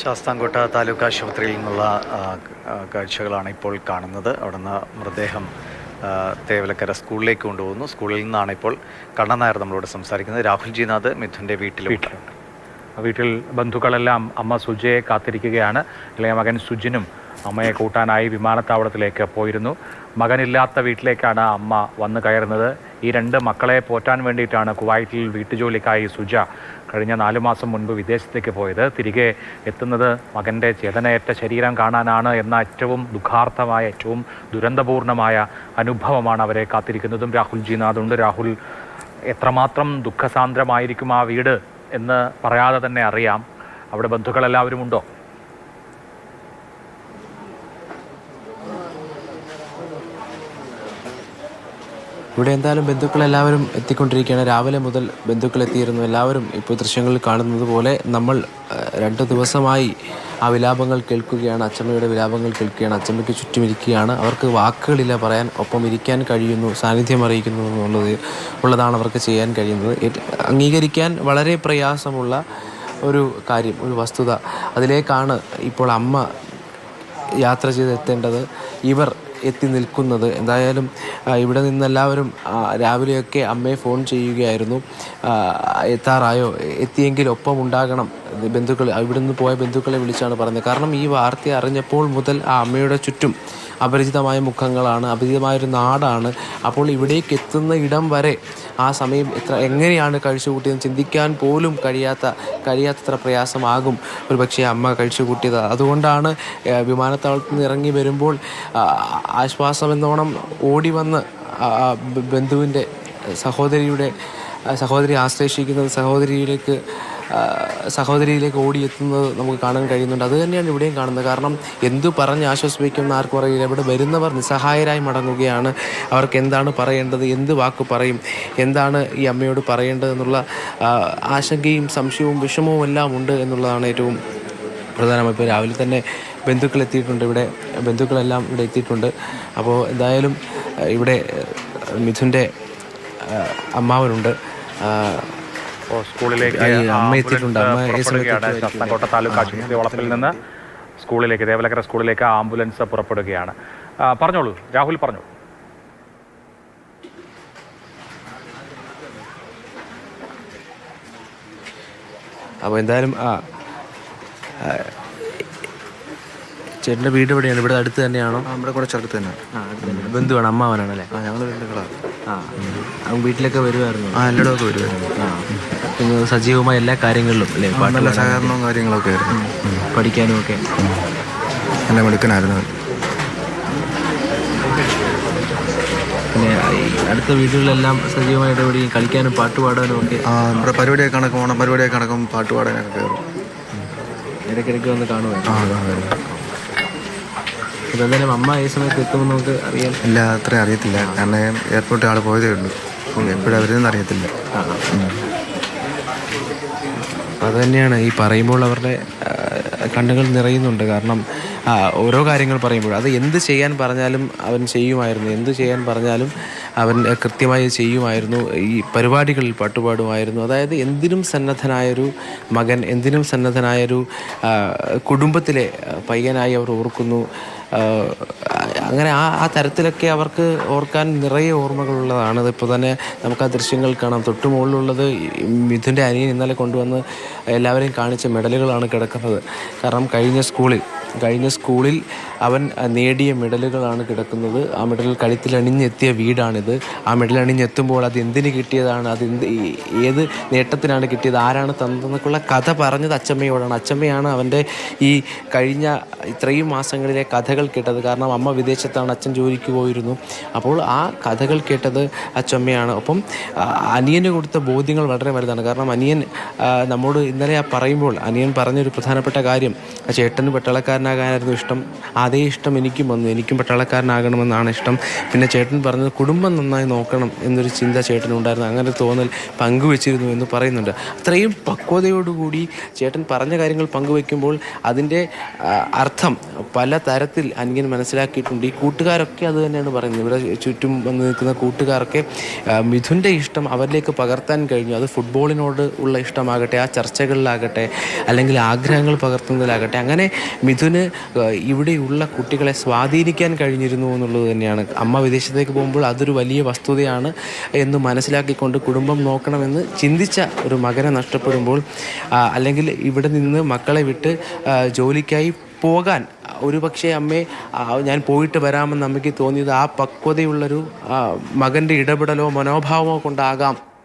ശാസ്താംകോട്ട താലൂക്ക് ആശുപത്രിയിൽ നിന്നുള്ള കാഴ്ചകളാണ് ഇപ്പോൾ കാണുന്നത്. അവിടുന്ന് മൃതദേഹം തേവലക്കര സ്കൂളിലേക്ക് കൊണ്ടുപോകുന്നു. സ്കൂളിൽ നിന്നാണ് ഇപ്പോൾ കണ്ണൻ നായർ നമ്മളോട് സംസാരിക്കുന്നത്. രാഹുൽ ജി നാഥ് മിഥുൻ്റെ വീട്ടിൽ ബന്ധുക്കളെല്ലാം അമ്മ സുജയെ കാത്തിരിക്കുകയാണ്. ഇളയ മകൻ സുജിനും അമ്മയെ കൂട്ടാനായി വിമാനത്താവളത്തിലേക്ക് പോയിരുന്നു. മകനില്ലാത്ത വീട്ടിലേക്കാണ് അമ്മ വന്നു കയറുന്നത്. ഈ രണ്ട് മക്കളെ പോറ്റാൻ വേണ്ടിയിട്ടാണ് കുവൈറ്റിൽ വീട്ടുജോലിക്കായി സുജ കഴിഞ്ഞ 4 മാസം മുൻപ് വിദേശത്തേക്ക് പോയത്. തിരികെ എത്തുന്നത് മകൻ്റെ ചേതനയേറ്റ ശരീരം കാണാനാണ് എന്ന ഏറ്റവും ദുഃഖാർത്ഥമായ, ഏറ്റവും ദുരന്തപൂർണമായ അനുഭവമാണ് അവരെ കാത്തിരിക്കുന്നതും. രാഹുൽ ജി നാഥുണ്ട്. രാഹുൽ, എത്രമാത്രം ദുഃഖസാന്ദ്രമായിരിക്കും ആ വീട് എന്ന് പറയാതെ തന്നെ അറിയാം. അവിടെ ബന്ധുക്കളെല്ലാവരും ഉണ്ടോ? ഇവിടെ എന്തായാലും ബന്ധുക്കളെല്ലാവരും എത്തിക്കൊണ്ടിരിക്കുകയാണ്. രാവിലെ മുതൽ ബന്ധുക്കൾ എത്തിയിരുന്നു. എല്ലാവരും ഇപ്പോൾ ദൃശ്യങ്ങളിൽ കാണുന്നത് പോലെ നമ്മൾ 2 ദിവസമായി ആ വിലാപങ്ങൾ കേൾക്കുകയാണ്. അച്ചമ്മയുടെ വിലാപങ്ങൾ കേൾക്കുകയാണ്. അച്ചമ്മയ്ക്ക് ചുറ്റും ഇരിക്കുകയാണ്. അവർക്ക് വാക്കുകളില്ല പറയാൻ, ഒപ്പം ഇരിക്കാൻ കഴിയുന്നു, സാന്നിധ്യം അറിയിക്കുന്നു ഉള്ളതാണ് അവർക്ക് ചെയ്യാൻ കഴിയുന്നത്. അംഗീകരിക്കാൻ വളരെ പ്രയാസമുള്ള ഒരു കാര്യം, ഒരു വസ്തുത. അതിലേക്കാണ് ഇപ്പോൾ അമ്മ യാത്ര ചെയ്തെത്തേണ്ടത്, ഇവർ എത്തി നിൽക്കുന്നത്. എന്തായാലും ഇവിടെ നിന്നെല്ലാവരും രാവിലെയൊക്കെ അമ്മയെ ഫോൺ ചെയ്യുകയായിരുന്നു. എത്താറായോ, എത്തിയെങ്കിൽ ഒപ്പം ഉണ്ടാകണം. ബന്ധുക്കൾ, ഇവിടെ നിന്ന് പോയ ബന്ധുക്കളെ വിളിച്ചാണ് പറഞ്ഞത്. കാരണം ഈ വാർത്ത അറിഞ്ഞപ്പോൾ മുതൽ ആ അമ്മയുടെ ചുറ്റും അപരിചിതമായ മുഖങ്ങളാണ്, അപരിചിതമായൊരു നാടാണ്. അപ്പോൾ ഇവിടേക്ക് എത്തുന്ന ഇടം വരെ ആ സമയം എങ്ങനെയാണ് കഴിച്ചുകൂട്ടിയെന്ന് ചിന്തിക്കാൻ പോലും കഴിയാത്തത്ര പ്രയാസമാകും ഒരു പക്ഷേ അമ്മ കഴിച്ചുകൂട്ടിയത്. അതുകൊണ്ടാണ് വിമാനത്താവളത്തിൽ നിന്ന് ഇറങ്ങി വരുമ്പോൾ ആശ്വാസമെന്നോണം ഓടി വന്ന് ബന്ധുവിൻ്റെ സഹോദരി ആശ്ലേഷിക്കുന്നത് സഹോദരിയിലേക്ക് ഓടിയെത്തുന്നത് നമുക്ക് കാണാൻ കഴിയുന്നുണ്ട്. അത് തന്നെയാണ് ഇവിടെയും കാണുന്നത്. കാരണം എന്തു പറഞ്ഞ് ആശ്വസിപ്പിക്കുമെന്ന് ആർക്കും അറിയില്ല. ഇവിടെ വരുന്നവർ നിസ്സഹായരായി മടങ്ങുകയാണ്. അവർക്ക് എന്താണ് പറയേണ്ടത്, എന്ത് വാക്ക് പറയും, എന്താണ് ഈ അമ്മയോട് പറയേണ്ടതെന്നുള്ള ആശങ്കയും സംശയവും വിഷമവും എല്ലാം ഉണ്ട് എന്നുള്ളതാണ് ഏറ്റവും പ്രധാനമായി. ഇപ്പോൾ രാവിലെ തന്നെ ബന്ധുക്കൾ എത്തിയിട്ടുണ്ട്. ബന്ധുക്കളെല്ലാം ഇവിടെ എത്തിയിട്ടുണ്ട്. അപ്പോൾ എന്തായാലും ഇവിടെ മിഥുൻ്റെ അമ്മാവനുണ്ട്. സ്കൂളിലേക്ക് ശാസ്താംകോട്ട താലൂക്ക് ആശുപത്രി വളപ്പിൽ നിന്ന് സ്കൂളിലേക്ക്, തേവലക്കര സ്കൂളിലേക്ക് ആംബുലൻസ് പുറപ്പെടുകയാണ്. പറഞ്ഞോളൂ രാഹുൽ, പറഞ്ഞോളൂ. അപ്പോൾ എന്തായാലും ചേട്ടൻ്റെ വീട് എവിടെയാണ്? ഇവിടെ അടുത്ത് തന്നെയാണോ? നമ്മുടെ കുറച്ച് അടുത്ത് തന്നെ. ബന്ധുവാണ്, അമ്മാവനാണല്ലേ? ഞങ്ങൾ ബന്ധുക്കളാണ്. വീട്ടിലൊക്കെ വരുമായിരുന്നു? എല്ലായിടമൊക്കെ വരുമായിരുന്നു. പിന്നെ സജീവമായ എല്ലാ കാര്യങ്ങളിലും അല്ലേ? നല്ല സഹകരണവും കാര്യങ്ങളൊക്കെ ആയിരുന്നു. പഠിക്കാനും ഒക്കെ നല്ല മിടുക്കനായിരുന്നു. പിന്നെ അടുത്ത വീടുകളിലെല്ലാം സജീവമായി ഇടപെടുകയും കളിക്കാനും പാട്ടുപാടാനും ഒക്കെ. നമ്മുടെ പരിപാടിയൊക്കെ കണക്കും, ഓണം പരിപാടിയൊക്കെ കണക്കും, പാട്ടുപാടാനൊക്കെ കയറും. ഇടയ്ക്കിടയ്ക്ക് വന്ന് കാണുമായിരുന്നു. അപ്പോൾ എന്തായാലും അമ്മ ഈ സമയത്ത് എത്തുമെന്ന് നമുക്ക് അറിയാം? ഇല്ല, അത്രയും അറിയത്തില്ല. കാരണം എയർപോർട്ടിൽ ആൾ പോയതേ ഉള്ളൂ. എപ്പോഴും അവരെയൊന്നും അറിയത്തില്ല. അത് തന്നെയാണ് ഈ പറയുമ്പോൾ അവരുടെ കണ്ണുകൾ നിറയുന്നുണ്ട്. കാരണം ഓരോ കാര്യങ്ങൾ പറയുമ്പോൾ അത് എന്ത് ചെയ്യാൻ പറഞ്ഞാലും അവൻ ചെയ്യുമായിരുന്നു. എന്ത് ചെയ്യാൻ പറഞ്ഞാലും അവൻ കൃത്യമായി ചെയ്യുമായിരുന്നു. ഈ പരിപാടികളിൽ പാട്ടുപാടുമായിരുന്നു. അതായത് എന്തിനും സന്നദ്ധനായൊരു മകൻ, എന്തിനും സന്നദ്ധനായൊരു കുടുംബത്തിലെ പയ്യനായി അവർ ഓർക്കുന്നു. അങ്ങനെ ആ തരത്തിലൊക്കെ അവർക്ക് ഓർക്കാൻ നിറയെ ഓർമ്മകളുള്ളതാണ്. ഇപ്പോൾ തന്നെ നമുക്ക് ആ ദൃശ്യങ്ങൾ കാണാം. തൊട്ടു മുകളിലുള്ളത് മിഥുൻ്റെ അനിയൻ ഇന്നലെ കൊണ്ടുവന്ന് എല്ലാവരെയും കാണിച്ച മെഡലുകളാണ് കിടക്കുന്നത്. കാരണം കഴിഞ്ഞ സ്കൂളിൽ അവൻ നേടിയ മെഡലുകളാണ് കിടക്കുന്നത്. ആ മെഡൽ കഴുത്തിലണിഞ്ഞെത്തിയ വീടാണിത്. ആ മെഡലണിഞ്ഞെത്തുമ്പോൾ അത് എന്തിന് കിട്ടിയതാണ്, ഏത് നേട്ടത്തിനാണ് കിട്ടിയത്, ആരാണ് തന്നതെന്നൊക്കെയുള്ള കഥ പറഞ്ഞത് അച്ചമ്മയോടാണ്. അച്ചമ്മയാണ് അവൻ്റെ ഈ കഴിഞ്ഞ ഇത്രയും മാസങ്ങളിലെ കഥകൾ കേട്ടത്. കാരണം അമ്മ വിദേശത്താണ്, അച്ഛൻ ജോലിക്ക് പോയിരുന്നു. അപ്പോൾ ആ കഥകൾ കേട്ടത് അച്ചമ്മയാണ്. ഒപ്പം അനിയന് കൊടുത്ത ബോധ്യങ്ങൾ വളരെ വലുതാണ്. കാരണം അനിയൻ നമ്മോട് ഇന്നലെ പറയുമ്പോൾ അനിയൻ പറഞ്ഞൊരു പ്രധാനപ്പെട്ട കാര്യം, ചേട്ടന് പട്ടാളക്കാരനാകാനായിരുന്നു ഇഷ്ടം. അതേ ഇഷ്ടം എനിക്കും വന്നു. എനിക്കും പട്ടാളക്കാരനാകണമെന്നാണ് ഇഷ്ടം. പിന്നെ ചേട്ടൻ പറഞ്ഞത് കുടുംബം നന്നായി നോക്കണം എന്നൊരു ചിന്ത ചേട്ടനുണ്ടായിരുന്നു. അങ്ങനെ തോന്നൽ പങ്കുവെച്ചിരുന്നു എന്ന് പറയുന്നുണ്ട്. അത്രയും പക്വതയോടുകൂടി ചേട്ടൻ പറഞ്ഞ കാര്യങ്ങൾ പങ്കുവെക്കുമ്പോൾ അതിൻ്റെ അർത്ഥം പല തരത്തിൽ അനിയൻ മനസ്സിലാക്കിയിട്ടുണ്ട്. ഈ കൂട്ടുകാരൊക്കെ അത് തന്നെയാണ് പറയുന്നത്. ഇവിടെ ചുറ്റും വന്ന് നിൽക്കുന്ന കൂട്ടുകാരൊക്കെ മിഥുൻ്റെ ഇഷ്ടം അവരിലേക്ക് പകർത്താൻ കഴിഞ്ഞു. അത് ഫുട്ബോളിനോട് ഉള്ള ഇഷ്ടമാകട്ടെ, ആ ചർച്ചകളിലാകട്ടെ, അല്ലെങ്കിൽ ആഗ്രഹങ്ങൾ പകർത്തുന്നതിലാകട്ടെ, അങ്ങനെ മിഥുന് ഇവിടെയുള്ള കുട്ടികളെ സ്വാധീനിക്കാൻ കഴിഞ്ഞിരുന്നു എന്നുള്ളത് തന്നെയാണ്. അമ്മ വിദേശത്തേക്ക് പോകുമ്പോൾ അതൊരു വലിയ വസ്തുതയാണ് എന്ന് മനസ്സിലാക്കിക്കൊണ്ട് കുടുംബം നോക്കണമെന്ന് ചിന്തിച്ച ഒരു മകനെ നഷ്ടപ്പെടുമ്പോൾ, അല്ലെങ്കിൽ ഇവിടെ നിന്ന് മക്കളെ വിട്ട് ജോലിക്കായി പോകാൻ ഒരുപക്ഷെ അമ്മയെ ഞാൻ പോയിട്ട് വരാമെന്ന് അമ്മയ്ക്ക് തോന്നിയത് ആ പക്വതയുള്ളൊരു മകൻ്റെ ഇടപെടലോ മനോഭാവമോ കൊണ്ടാകാം